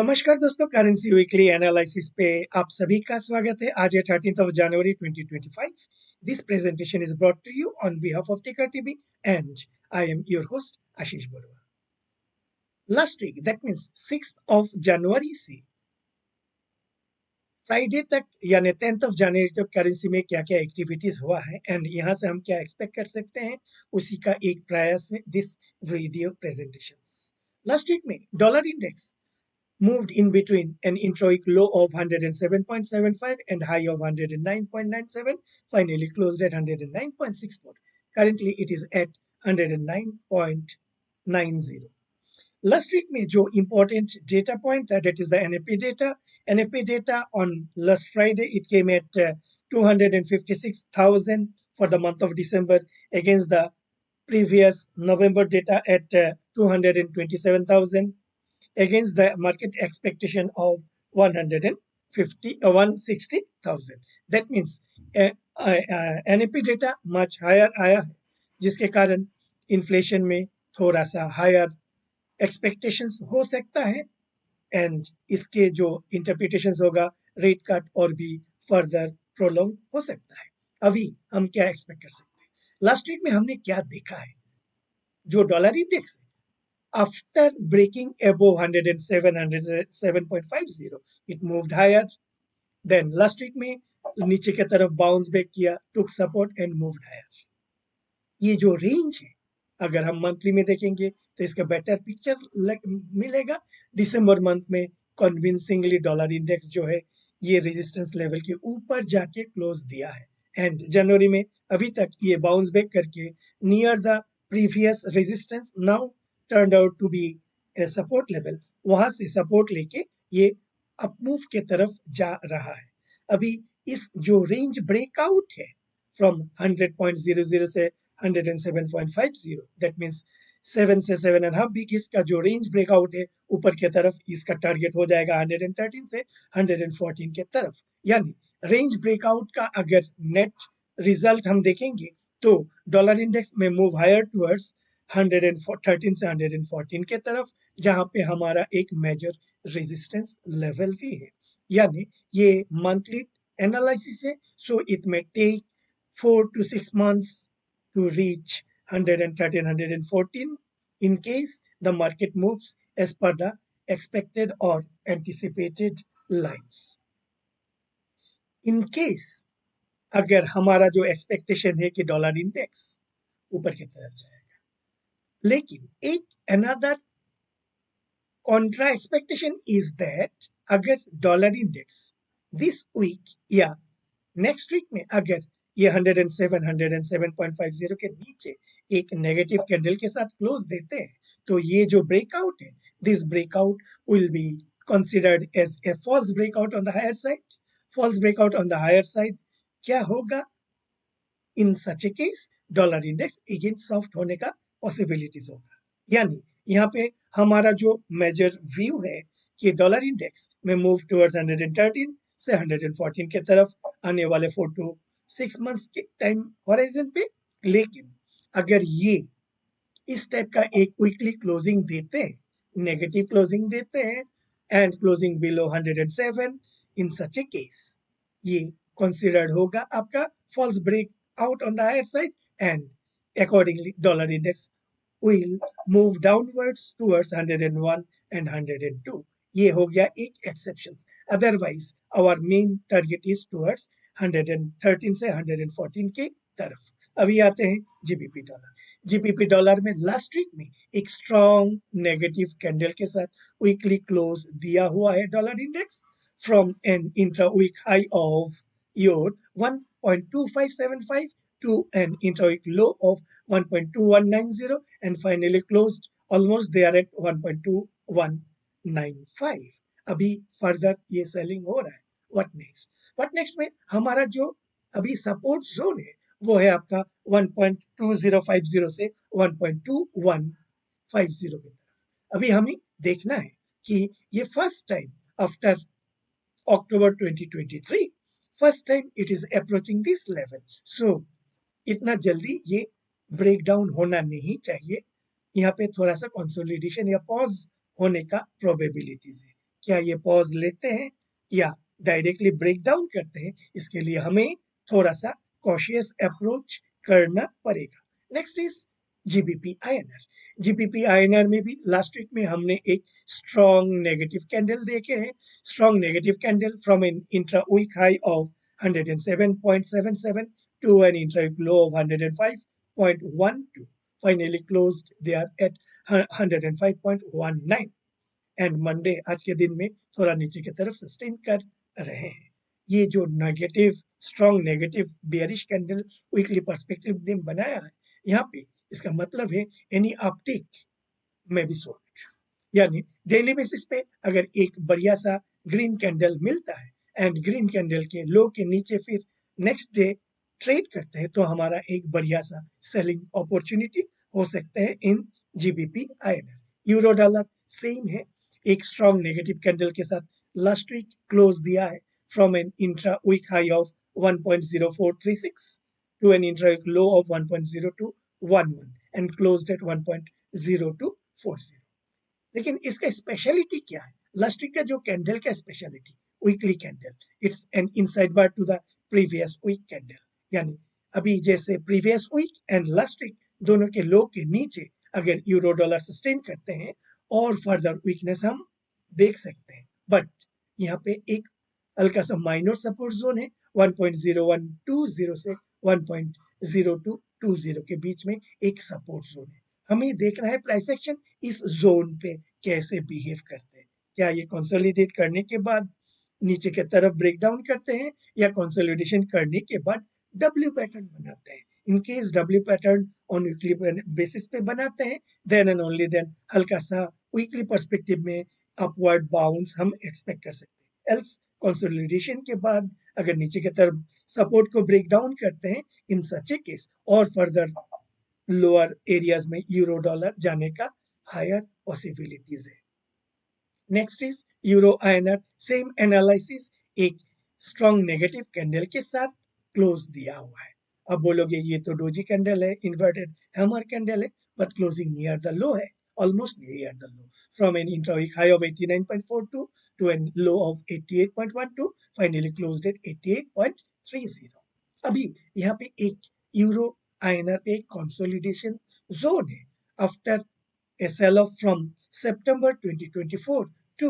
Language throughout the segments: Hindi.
नमस्कार दोस्तों, करेंसी वीकली एनालिसिस पे आप सभी का स्वागत है। आज है 13th of January 2025। This presentation is brought to you on behalf of Ticker TV and I am your host Ashish Barua. Last week that means 6th of January से फ्राइडे तक यानी 10th of January तक करेंसी में क्या क्या एक्टिविटीज हुआ है एंड यहाँ से हम क्या एक्सपेक्ट कर सकते हैं, उसी का एक प्रयास है this video presentation. Last week में dollar index moved in between an introic low of 107.75 and high of 109.97, finally closed at 109.64. Currently, it is at 109.90. Last week में जो important data point था, that is the NFP data. NFP data on last Friday, it came at 256,000 for the month of December against the previous November data at 227,000. Against the market expectation of 160,000. That means NFP data much higher आया है, जिसके कारण इन्फ्लेशन में थोड़ा सा हायर एक्सपेक्टेशंस हो सकता है एंड इसके जो इंटरप्रिटेशंस होगा रेट कट और भी फर्दर प्रोलॉन्ग हो सकता है। अभी हम क्या एक्सपेक्ट कर सकते हैं? लास्ट वीक में हमने क्या देखा है? जो dollar index after breaking above 107.50, it moved higher. Then last week में नीचे की तरफ बाउंस बैक किया, took support and moved higher. ये जो रेंज है, अगर हम मंथली में देखेंगे तो इसका बेटर पिक्चर मिलेगा। दिसंबर मंथ में कन्विंसिंगली डॉलर इंडेक्स जो है ये रेजिस्टेंस लेवल के ऊपर जाके क्लोज दिया है एंड जनवरी में अभी तक ये बाउंस बैक करके near the previous resistance now turned out to be a support level, वहां से सपोर्ट लेके ये अपमूव के तरफ जा रहा है। अभी इस जो रेंज ब्रेकआउट है फ्रॉम 100.00 से 107.50, दैट मींस 7 से 7.5 वीक इसका जो रेंज ब्रेकआउट है ऊपर के तरफ, इसका टारगेट हो जाएगा 113 से 114 के तरफ। यानी रेंज ब्रेकआउट का अगर नेट रिजल्ट हम देखेंगे तो डॉलर इंडेक्स में मूव हायर टुवर्ड्स 113 से 114 के तरफ, जहां पे हमारा एक मेजर रेजिस्टेंस लेवल भी है। यानी ये मंथली एनालिसिस है, so it may take 4 to 6 months to reach 113, 114 in case the market moves as per the expected or anticipated lines. In case अगर हमारा जो एक्सपेक्टेशन है कि डॉलर इंडेक्स ऊपर की तरफ जाएगा, लेकिन एक another Contra expectation is that अगर डॉलर इंडेक्स दिस वीक या नेक्स्ट वीक में अगर ये 107 के नीचे एक नेगेटिव कैंडल के साथ क्लोज देते हैं तो ये जो ब्रेकआउट है, this breakout will be considered as a false breakout on the higher side. False breakout on the higher side क्या होगा? In such a case dollar index again soft होने का पॉसिबिलिटीज होगा। यानी यहाँ पे हमारा जो मेजर व्यू है कि डॉलर इंडेक्स में मूव टुवर्ड्स 113 से 114 के तरफ आने वाले 4 to 6 months के टाइम होराइजन पे। लेकिन अगर ये इस टाइप का एक वीकली क्लोजिंग देते हैं, नेगेटिव क्लोजिंग देते हैं and closing below 107, in such a case ये कंसिडर्ड होगा आपका false break out on the higher side and accordingly dollar index will move downwards towards 101 and 102. ये हो गया एक exception. Otherwise our main target is towards 113 से 114 के तरफ। अभी आते हैं जीबीपी डॉलर। जीबीपी डॉलर में लास्ट वीक में एक स्ट्रॉन्ग नेगेटिव कैंडल के साथ वीकली क्लोज दिया हुआ है dollar index from an intra week high of your 1.2575 to an intra-week low of 1.2190 and finally closed almost there at 1.2195. अभी फर्दर ये सेलिंग हो रहा है। व्हाट नेक्स्ट में हमारा जो अभी सपोर्ट जोन है वो है आपका 1.2050 से 1.2150 की तरफ। अभी हमें देखना है कि ये first time after October 2023 first time it is approaching this level, so इतना जल्दी ये ब्रेक डाउन होना नहीं चाहिए। यहाँ पे थोड़ा सा कंसोलिडेशन या पॉज होने का प्रोबेबिलिटीज है। क्या ये पॉज लेते हैं या डायरेक्टली ब्रेक डाउन करते हैं, इसके लिए हमें थोड़ा सा कॉशियस अप्रोच करना पड़ेगा। Next is GBP INR. GBP INR में भी लास्ट वीक में हमने एक स्ट्रॉन्ग नेगेटिव कैंडल देखे हैं। Strong negative candle from an intra week high of 107.77 to an intra-week low of 105.12, finally closed there at 105.19 and Monday आज के दिन में थोड़ा नीचे की तरफ सस्टेन कर रहे हैं। ये जो negative strong negative bearish candle weekly perspective में बनाया है, यहाँ पे इसका मतलब है एनी अपटिक में भी सोल्ड, यानी डेली बेसिस पे अगर एक बढ़िया सा ग्रीन कैंडल मिलता है एंड ग्रीन कैंडल के लो के नीचे फिर नेक्स्ट डे ट्रेड करते हैं, तो हमारा एक बढ़िया सा सेलिंग अपॉर्चुनिटी हो सकता है in GBP INR. Euro dollar same है, एक स्ट्रॉन्ग नेगेटिव कैंडल के साथ लास्ट वीक क्लोज दिया है from an intra week high of 1.0436 to an intra week low of 1.0211 and closed at 1.0240। लेकिन इसका स्पेशलिटी क्या है? लास्ट वीक का जो कैंडल का speciality weekly candle, it's an inside bar to the previous week candle, यानी अभी जैसे previous week and last week दोनों के लो के नीचे अगर यूरो डॉलर सस्टेन करते हैं और फर्दर वीकनेस हम देख सकते हैं, बट यहाँ पे एक हल्का सा माइनर सपोर्ट जोन है 1.0120 से 1.0220 के बीच में एक सपोर्ट जोन है। हमें देखना है प्राइस एक्शन इस जोन पे कैसे बिहेव करते हैं, क्या ये कंसोलिडेट करने के बाद नीचे की तरफ ब्रेक डाउन करते हैं या कंसोलिडेशन करने के बाद डब्ल्यू पैटर्न बनाते हैं। In case W pattern on weekly basis पे बनाते हैं, देन एंड ओनली देन हल्का सा वीकली पर्सपेक्टिव में अपवर्ड बाउंस हम एक्सपेक्ट कर सकते हैं। एल्स कंसोलिडेशन के बाद अगर नीचे की तरफ सपोर्ट को ब्रेक डाउन करते हैं, इन सच ए केस और फर्दर लोअर एरियाज में यूरो डॉलर जाने का हायर पॉसिबिलिटीज है। Next is euro INR, same analysis, एक स्ट्रॉन्ग नेगेटिव कैंडल के साथ क्लोज दिया हुआ है। अब बोलोगे ये तो डोजी कैंडल है, इन्वर्टेड हैमर कैंडल है, but closing near the low है, almost near the low from an intra-week high of 89.42 to a low of 88.12, finally closed at 88.30। अभी यहाँ पे एक यूरो आईएनआर पे एक कंसोलिडेशन जोन है after a sell-off from September 2024 to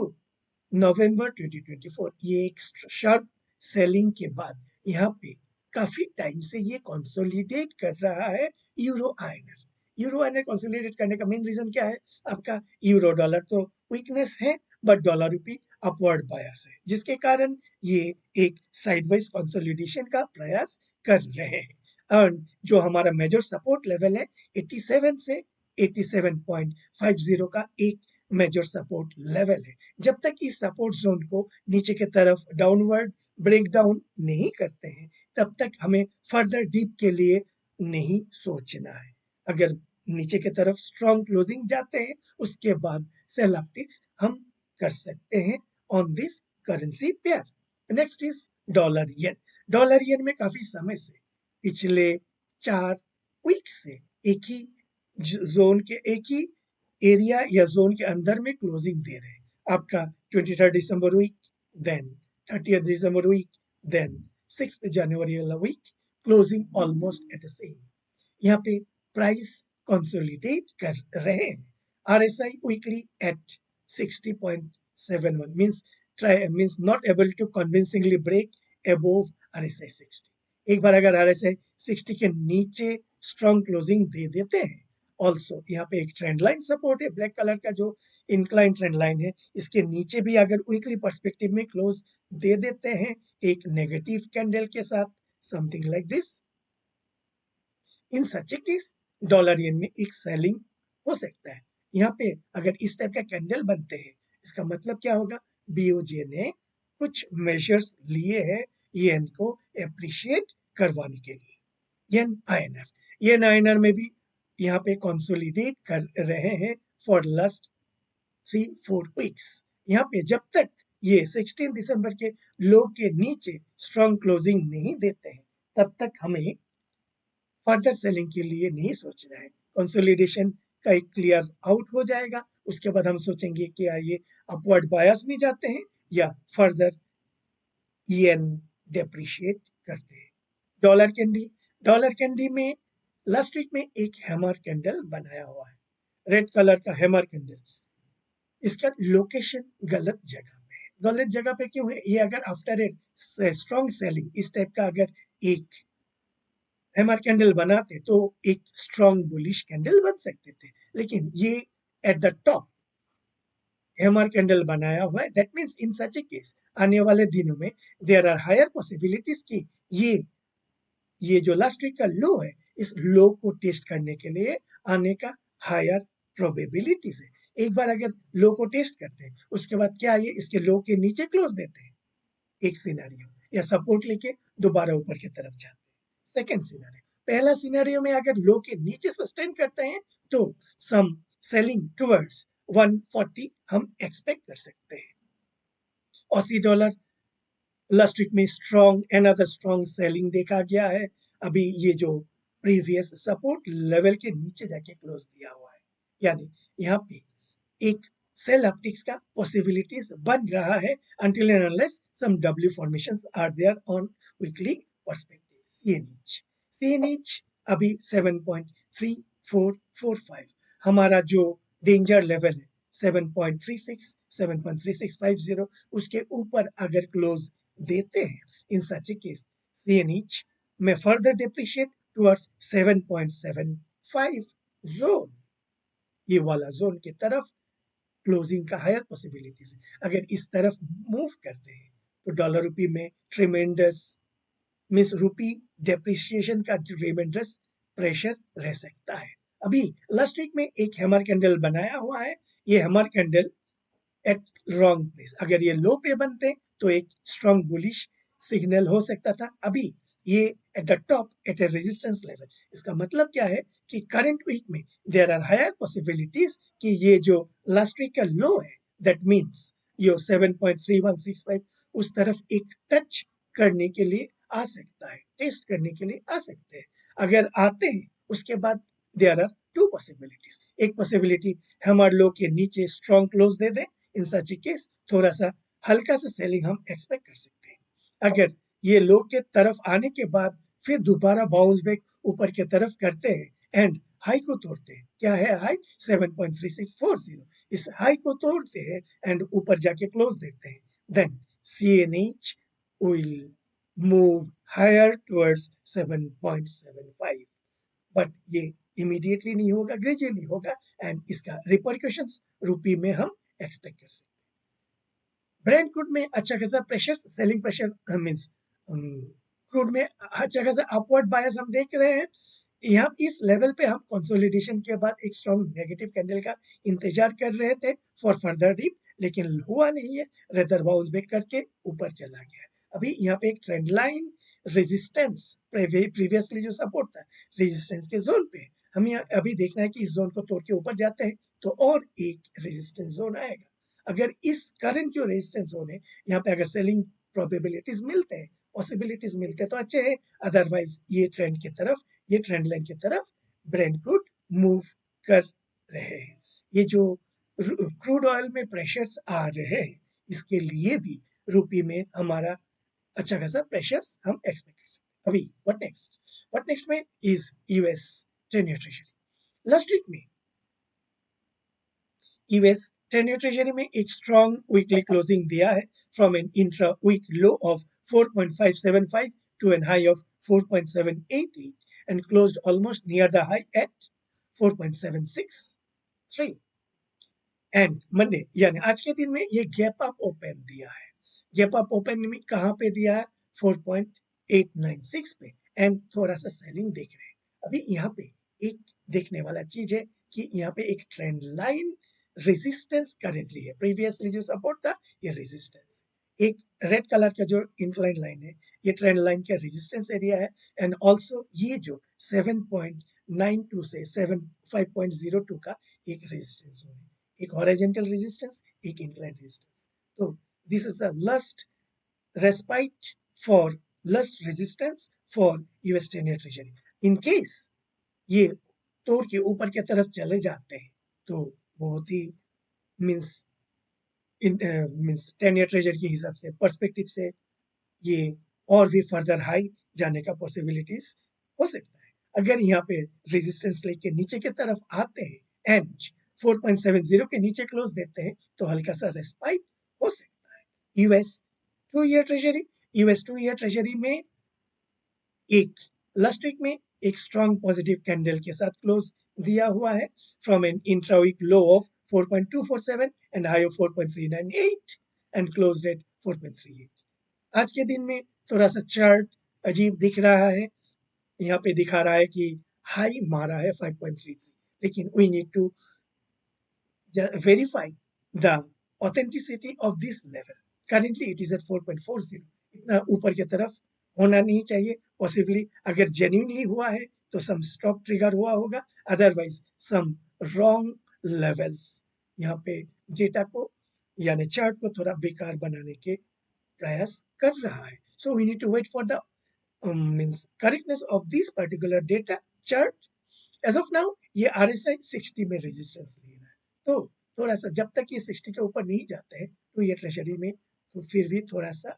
November 2024। ये एक शार्प सेलिंग के बाद यहाँ पे काफी टाइम से ये कंसोलिडेट कर रहा है euro INR. Euro INR consolidate करने का मेन रीजन क्या है? आपका यूरो डॉलर तो वीकनेस है, बट डॉलर रूपी अपवर्ड बायस है, जिसके कारण ये एक साइडवाइज कंसोलिडेशन का प्रयास कर रहे हैं। और जो हमारा मेजर सपोर्ट लेवल है 87 से 87.50 का एक मेजर सपोर्ट लेवल है। जब तक इस सपोर्ट जोन को नीचे की तरफ डाउनवर्ड ब्रेक डाउन नहीं करते हैं, तब तक हमें फर्दर डीप के लिए नहीं सोचना है। अगर नीचे की तरफ स्ट्रॉन्ग क्लोजिंग जाते हैं, उसके बाद सेल अपटिक्स हम कर सकते हैं on this currency pair. Next is dollar yen. Dollar yen में काफी समय से पिछले 4 वीक से एक ही जोन के एक ही एरिया या जोन के अंदर में क्लोजिंग दे रहे हैं। आपका 23 दिसंबर वीक, देन 30 दिसंबर वीक, देन 6 जनवरी वाला week, closing almost at the same. यहाँ पे प्राइस कंसोलिडेट कर रहे हैं। RSI weekly at 60.71 means not able to convincingly break above RSI 60। एक बार अगर RSI 60 के नीचे स्ट्रॉन्ग क्लोजिंग दे देते हैं, ऑल्सो यहाँ पे एक ट्रेंड लाइन सपोर्ट है, ब्लैक कलर का जो इंक्लाइन ट्रेंड लाइन है, इसके नीचे भी अगर वीकली पर्सपेक्टिव में क्लोज दे देते हैं एक नेगेटिव कैंडल के साथ, something like this, in such a case dollar yen में एक सेलिंग हो सकता है। यहाँ पे अगर इस टाइप का कैंडल बनते हैं, इसका मतलब क्या होगा? बीओजे ने कुछ मेजर्स लिए हैं येन को एप्रिशिएट करवाने के लिए। येन आईएनआर में भी यहाँ पे कंसोलिडेट कर रहे हैं फॉर लास्ट 3-4 वीक्स। यहाँ पे जब तक ये 16 दिसंबर के लो के नीचे स्ट्रॉन्ग क्लोजिंग नहीं देते हैं, तब तक हमें फर्दर सेलिंग के लिए नहीं सोचना है। कंसोलिडेशन का एक क्लियर आउट हो जाएगा, उसके बाद हम सोचेंगे कि ये अपवर्ड बायस में जाते हैं या फर्दर EN डेप्रिशिएट करते हैं। डॉलर कैंडी में लास्ट वीक में एक हैमर कैंडल बनाया हुआ है, रेड कलर का हैमर कैंडल। इसका लोकेशन गलत जगह पे है। गलत जगह पे क्यों है? ये अगर आफ्टर ए स्ट्रॉन्ग सेलिंग इस टाइप का अगर एक हैमर कैंडल बनाते तो एक स्ट्रॉन्ग बुलिश कैंडल बन सकते थे, लेकिन ये at the top hammer candle बनाया हुआ है। That means in such a case आने वाले दिनों में देयर आर हायर पॉसिबिलिटीज कि ये जो लास्ट वीक का लो है, इस लो को टेस्ट करने के लिए आने का हायर प्रोबेबिलिटीज है। एक बार अगर लो को टेस्ट करते हैं, उसके बाद क्या ये इसके लो के नीचे क्लोज देते हैं, एक सिनेरियो, या सपोर्ट लेके दोबारा ऊपर की तरफ जाते हैं, सेकंड सिनेरियो। पहला सिनेरियो में अगर लो के नीचे सस्टेन करते हैं तो सम सेलिंग टुवर्ड्स 140 हम एक्सपेक्ट कर सकते हैं। ऑसी डॉलर लास्ट वीक में अनदर स्ट्रॉन्ग सेलिंग देखा गया है। अभी ये जो प्रीवियस सपोर्ट लेवल के नीचे जाके क्लोज दिया हुआ है, यानी यहाँ पे एक सेल अपटिक्स का पॉसिबिलिटीज बन रहा है until and unless some W formations are there on weekly perspective। सी नीच अभी 7.3445 हमारा जो डेंजर लेवल है 7.3650, उसके ऊपर अगर क्लोज देते हैं, इन सच ए केस CNH में फर्दर डेप्रिशिएट टुवर्ड्स 7.75 जोन, ये वाला जोन की तरफ क्लोजिंग का हायर पॉसिबिलिटीज है। अगर इस तरफ मूव करते हैं तो डॉलर रुपी में ट्रिमेंडस मींस रुपी डेप्रिसिएशन का ट्रिमेंडस प्रेशर रह सकता है। अभी लास्ट वीक में एक हैमर कैंडल बनाया हुआ है, ये hammer candle at wrong place, अगर ये लो पे बनते तो एक स्ट्रॉन्ग बुलिश सिग्नल हो सकता था। अभी ये at the top at a resistance level, इसका मतलब क्या है कि करंट वीक में देयर आर हायर पॉसिबिलिटीज कि ये जो लास्ट वीक का लो है, दैट मींस ये 7.3165 उस तरफ एक टच करने के लिए आ सकता है, टेस्ट करने के लिए आ सकते हैं। अगर आते हैं उसके बाद देयर आर टू पॉसिबिलिटीज। एक पॉसिबिलिटी हैमर लो के नीचे स्ट्रॉन्ग क्लोज दे दे, इन सच केस थोड़ा सा हल्का सा सेलिंग हम एक्सपेक्ट कर सकते हैं। अगर ये लो के तरफ आने के बाद फिर दोबारा बाउंस बैक ऊपर के तरफ करते हैं एंड हाई को तोड़ते हैं, क्या है हाई 7.3640, इस हाई को तोड़ते हैं एंड ऊपर जाके क्लोज देते हैं, then CNH will move higher towards 7.75, but ये इमीडिएटली नहीं होगा, ग्रेजुअली होगा एंड इसका रिपरकशंस रुपी में हम एक्सपेक्ट कर सकते हैं। ब्रेंट क्रूड में अच्छा खासा pressure, selling pressure means crude में अच्छा खासा अपवर्ड बायस हम देख रहे हैं। यहाँ इस लेवल पे हम कंसोलिडेशन के बाद एक स्ट्रॉन्ग नेगेटिव कैंडल का इंतजार कर रहे थे फॉर फर्दर डीप, लेकिन हुआ नहीं है, रेदर बाउंस बैक करके ऊपर चला गया। अभी यहाँ पे एक ट्रेंड लाइन रेजिस्टेंस, प्रीवियसली जो सपोर्ट था रेजिस्टेंस के जोन पे, हमें अभी देखना है कि इस जोन को तोड़ के ऊपर जाते हैं तो और एक रेजिस्टेंस जोन आएगा। अगर इस करंट जो रेजिस्टेंस जोन है यहाँ पे अगर सेलिंग प्रोबेबिलिटीज मिलते हैं, पॉसिबिलिटीज मिलते तो अच्छे है, अदरवाइज ये ट्रेंड की तरफ, ये ट्रेंड लाइन की तरफ ब्रेंट क्रूड मूव कर रहे हैं। ये जो क्रूड ऑयल में प्रेशर्स आ रहे हैं, इसके लिए भी रुपी में हमारा अच्छा खासा प्रेशर्स हम एक्सपेक्ट कर सकते हैं। अभी व्हाट नेक्स्ट में is US 10-year treasury. Last week में यूएस 10-year ट्रेजरी में एक स्ट्रॉन्ग वीकली क्लोजिंग दिया है from an intra week low of 4.575 to an high of 4.788 and closed almost near the high at 4.763 and Monday यानी आज के दिन में ये गैप अप ओपन दिया है। गैप अप ओपन में कहाँ पे दिया है? 4.896 पे एंड थोड़ा सा सेलिंग देख रहे हैं। अभी यहाँ पे एक देखने वाला चीज है कि यहाँ पे एक ट्रेंड लाइन रेजिस्टेंस करेंटली है, प्रीवियसली जो सपोर्ट था ये रेजिस्टेंस, एक रेड कलर का जो इंक्लाइन लाइन है ये ट्रेंड लाइन का रेजिस्टेंस एरिया है एंड ऑल्सो ये जो 7.92 से 5.02 का एक रेजिस्टेंस है, एक हॉरिजॉन्टल रेजिस्टेंस, एक इंक्लाइन रेजिस्टेंस। तो this is the last respite for last resistance for US 10-year treasury. In case ये तोड़ के ऊपर की तरफ चले जाते हैं तो बहुत ही मीन्स मीन्स 10 ईयर ट्रेजरी के हिसाब से पर्सपेक्टिव से ये और भी फर्दर हाई जाने का पॉसिबिलिटीज हो सकता है। अगर यहाँ पे रेजिस्टेंस लेके नीचे की तरफ आते हैं एंड 4.70 के नीचे क्लोज देते हैं तो हल्का सा रेस्पाइट हो सकता है। US 2 year treasury, US 2 year treasury में एक लास्ट वीक में एक स्ट्रॉन्ग पॉजिटिव कैंडल के साथ क्लोज दिया हुआ है from an intraweek low of 4.247 and high of 4.398 and close at 4.38। आज के दिन में थोड़ा सा चार्ट अजीब दिख रहा है। यहाँ पे दिखा रहा है कि हाई मारा है 5.33, लेकिन we need to verify the authenticity of this level. Currently it is at 4.40. इतना ऊपर की तरफ होना नहीं चाहिए। पॉसिबली अगर जेन्युइनली हुआ है तो सम स्टॉप ट्रिगर हुआ होगा, अदरवाइज सम रॉन्ग लेवल्स यहाँ पे डेटा को यानी चार्ट को थोड़ा बेकार बनाने के प्रयास कर रहा है। So we need to wait for the means correctness of this particular data chart. As of now ये RSI 60 में रेजिस्टेंस ले रहा है, तो थोड़ा सा जब तक ये 60 के ऊपर नहीं जाते हैं तो ये ट्रेजरी में तो फिर भी थोड़ा सा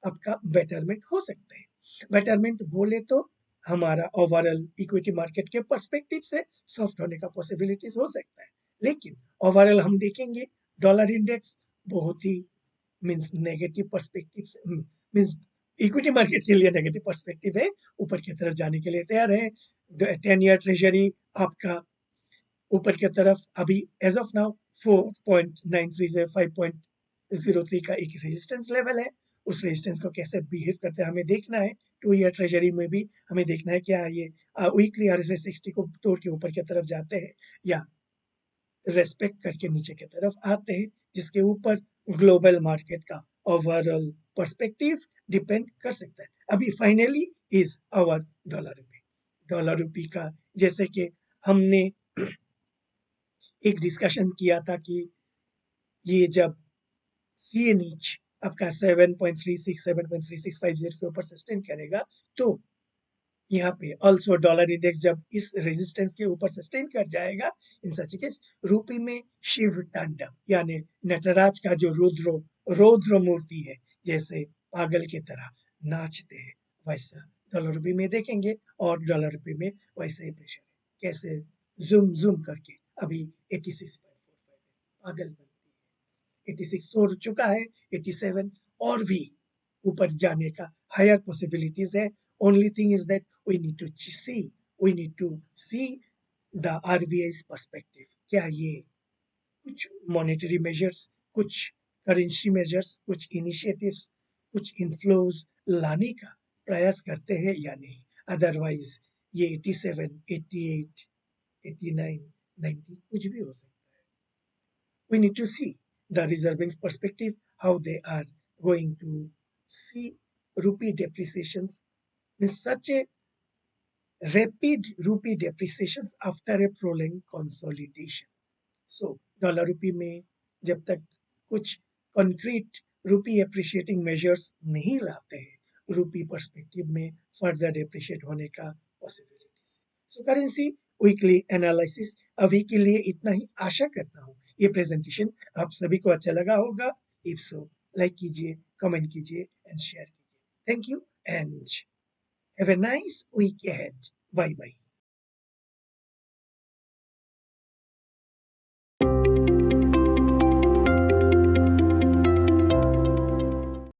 आपका बेटरमेंट हो सकते हैं। बेटरमेंट बोले तो हमारा ओवरऑल इक्विटी मार्केट के पर्सपेक्टिव से सॉफ्ट होने का पॉसिबिलिटीज हो सकता है, लेकिन ओवरऑल हम देखेंगे डॉलर इंडेक्स बहुत ही मीन्स नेगेटिव पर्सपेक्टिव से मीन्स इक्विटी मार्केट के लिए नेगेटिव पर्सपेक्टिव है, ऊपर की तरफ जाने के लिए तैयार है। 10 ईयर ट्रेजरी आपका ऊपर की तरफ अभी एज ऑफ नाउ 4.93 से 5.03 का एक रेजिस्टेंस लेवल है। उस रेजिस्टेंस को कैसे बिहेव करते हैं हमें देखना है। 2 ईयर ट्रेजरी में भी हमें देखना है क्या ये वीकली RSI 60 को तोड़ के ऊपर की तरफ जाते हैं या रेस्पेक्ट करके नीचे की तरफ आते हैं, जिसके ऊपर ग्लोबल मार्केट का ओवरऑल पर्सपेक्टिव डिपेंड कर सकता है। अभी फाइनली इज आवर डॉलर रूपी। डॉलर रूपी का जैसे कि हमने एक डिस्कशन किया था कि ये जब CNH आपका 7.36 7.3650 के ऊपर सस्टेन करेगा तो यहाँ पे ऑल्सो डॉलर इंडेक्स जब इस रेजिस्टेंस के ऊपर सस्टेन कर जाएगा, इन सच केस रूपी में शिव तांडव यानी नटराज का जो रौद्र मूर्ति है, जैसे पागल की तरह नाचते हैं, वैसा डॉलर रूपी में देखेंगे और डॉलर रूपी में वैसे ही प्रेशर है। कैसे जूम जूम करके अभी 86.45 पागल बनती है, 86 तोड़ चुका है, 87 और भी ऊपर जाने का हायर पॉसिबिलिटीज है। Only thing is that we need to see the RBI's perspective. क्या ये कुछ मॉनेटरी मेजर्स, कुछ करेंसी मेजर्स, कुछ इनिशिएटिव्स, कुछ इनफ्लोज लाने का प्रयास करते हैं या नहीं। अदरवाइज ये 87, 88, 89, 90 कुछ भी हो सकता है। We need to see the Reserve Bank's perspective, how they are going to see rupee depreciations in such a rapid rupee depreciations after a prolonged consolidation. So dollar रूपी में जब तक कुछ concrete रूपी appreciating measures नहीं लाते हैं, रूपी पर्सपेक्टिव में फर्दर depreciate होने का possibilities। So currency weekly analysis अभी के लिए इतना ही। आशा करता हूँ ये प्रेजेंटेशन आप सभी को अच्छा लगा होगा। इफ सो लाइक कीजिए, कमेंट कीजिए एंड शेयर कीजिए। Thank you and have a nice week ahead. Bye bye.